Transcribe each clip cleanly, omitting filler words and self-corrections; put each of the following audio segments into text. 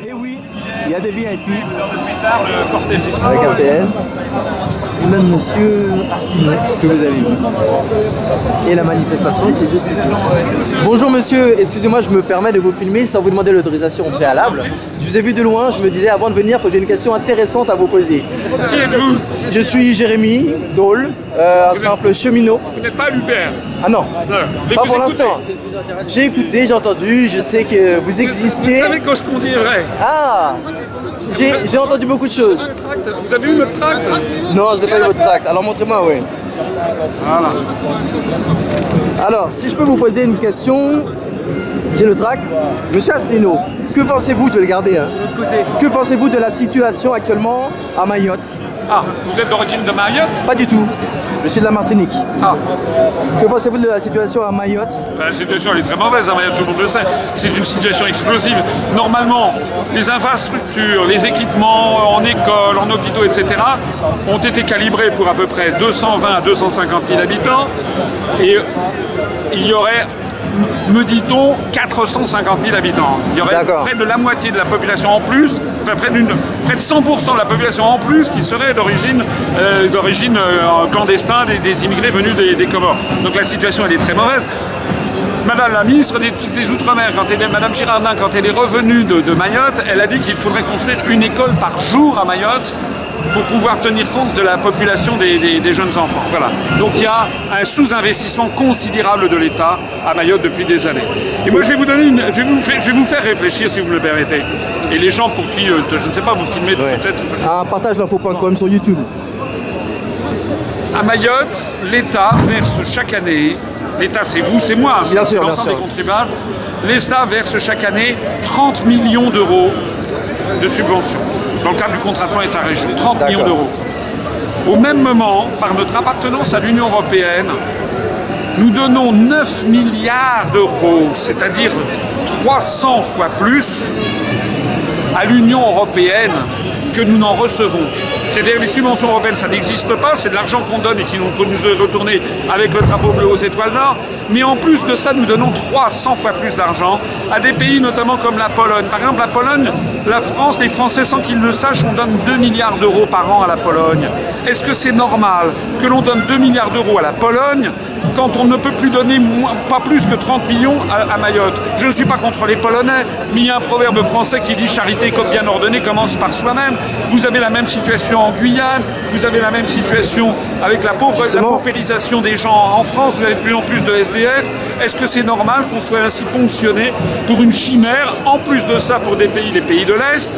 Et oui, il y a des VIP. Plus tard, le cortège des Avec RTL. Et même monsieur Asselineau que vous avez vu. Et la manifestation qui est juste ici. Bonjour monsieur, excusez-moi, je me permets de vous filmer sans vous demander l'autorisation préalable. Je vous ai vu de loin, je me disais avant de venir que j'ai une question intéressante à vous poser. Qui êtes-vous? Je suis Jérémy Dole, un simple cheminot. Vous n'êtes pas Hubert? Ah non, Mais pas vous pour écoutez. l'instant. J'ai écouté, j'ai entendu, je sais que vous Vous existez. savez que ce qu'on dit est vrai. Ah, j'ai entendu beaucoup de choses. Vous avez eu notre tract? Non, je n'ai pas eu votre tract. Alors montrez-moi, oui. Voilà. Alors, si je peux vous poser une question, j'ai le tract. Monsieur Asselineau, que pensez-vous, je vais le garder, hein. De l'autre côté. Que pensez-vous de la situation actuellement à Mayotte? Ah, vous êtes d'origine de Mayotte? Pas du tout. Je suis de la Martinique. Ah, Que pensez-vous de la situation à Mayotte? la situation elle est très mauvaise à Mayotte, tout le monde le sait. C'est une situation explosive. Normalement, les infrastructures, les équipements en école, en hôpitaux, etc. ont été calibrés pour à peu près 220 à 250 000 habitants. Et il y aurait, me dit-on, 450 000 habitants. Il y aurait près de la moitié de la population en plus, enfin près de 100% de la population en plus qui serait d'origine clandestine des immigrés venus des Comores. Donc la situation elle est très mauvaise. Madame la ministre des Outre-mer, Madame Girardin, quand elle est revenue de Mayotte, elle a dit qu'il faudrait construire une école par jour à Mayotte pour pouvoir tenir compte de la population des jeunes enfants. Voilà. Donc il y a un sous-investissement considérable de l'État à Mayotte depuis des années. Et moi je vais vous donner je vais vous faire réfléchir si vous me le permettez. Et les gens pour qui, je ne sais pas, vous filmez peut-être... Un partage l'info.com sur YouTube. À Mayotte, l'État verse chaque année, l'État c'est vous, c'est moi, c'est l'ensemble des contribuables, l'État verse chaque année 30 millions d'euros de subventions. Dans le cadre du contrat de plan État-région, 30 millions d'euros. Au même moment, par notre appartenance à l'Union européenne, nous donnons 9 milliards d'euros, c'est-à-dire 300 fois plus, à l'Union européenne que nous n'en recevons. C'est-à-dire les subventions européennes, ça n'existe pas, c'est de l'argent qu'on donne et qui nous est retourné avec le drapeau bleu aux étoiles d'or. Mais en plus de ça, nous donnons 300 fois plus d'argent à des pays notamment comme la Pologne. Par exemple, la Pologne, la France, les Français, sans qu'ils le sachent, on donne 2 milliards d'euros par an à la Pologne. Est-ce que c'est normal que l'on donne 2 milliards d'euros à la Pologne quand on ne peut plus donner pas plus que 30 millions à Mayotte? Je ne suis pas contre les Polonais, mais il y a un proverbe français qui dit « Charité comme bien ordonnée commence par soi-même ». Vous avez la même situation en Guyane, vous avez la même situation avec la paupérisation des gens en France, vous avez de plus en plus de SDF. Est-ce que c'est normal qu'on soit ainsi ponctionné pour une chimère, en plus de ça pour les pays de l'Est,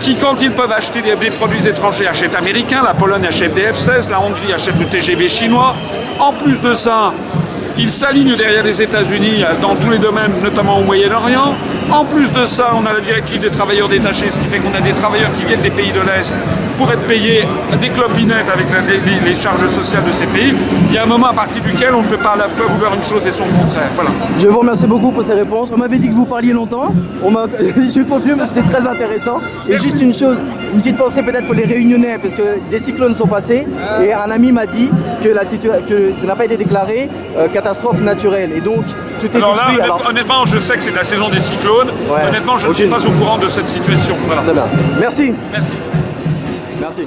qui, quand ils peuvent acheter des produits étrangers, achètent américains, la Pologne achète des F-16, la Hongrie achète le TGV chinois. En plus de ça, ils s'alignent derrière les États-Unis dans tous les domaines, notamment au Moyen-Orient. En plus de ça, on a la directive des travailleurs détachés, ce qui fait qu'on a des travailleurs qui viennent des pays de l'Est pour être payés des clopinettes avec les charges sociales de ces pays. Il y a un moment à partir duquel on ne peut pas à la fois vouloir une chose et son contraire. Voilà. Je vous remercie beaucoup pour ces réponses. On m'avait dit que vous parliez longtemps. Je suis confus, mais c'était très intéressant. Et juste une chose, une petite pensée peut-être pour les Réunionnais, parce que des cyclones sont passés. Et un ami m'a dit que ça n'a pas été déclaré catastrophe naturelle. Et donc, tout est détruit. Honnêtement, je sais que c'est la saison des cyclones. Ouais. Honnêtement, je ne suis pas au courant de cette situation. Voilà. Très bien. Merci. Merci. Merci.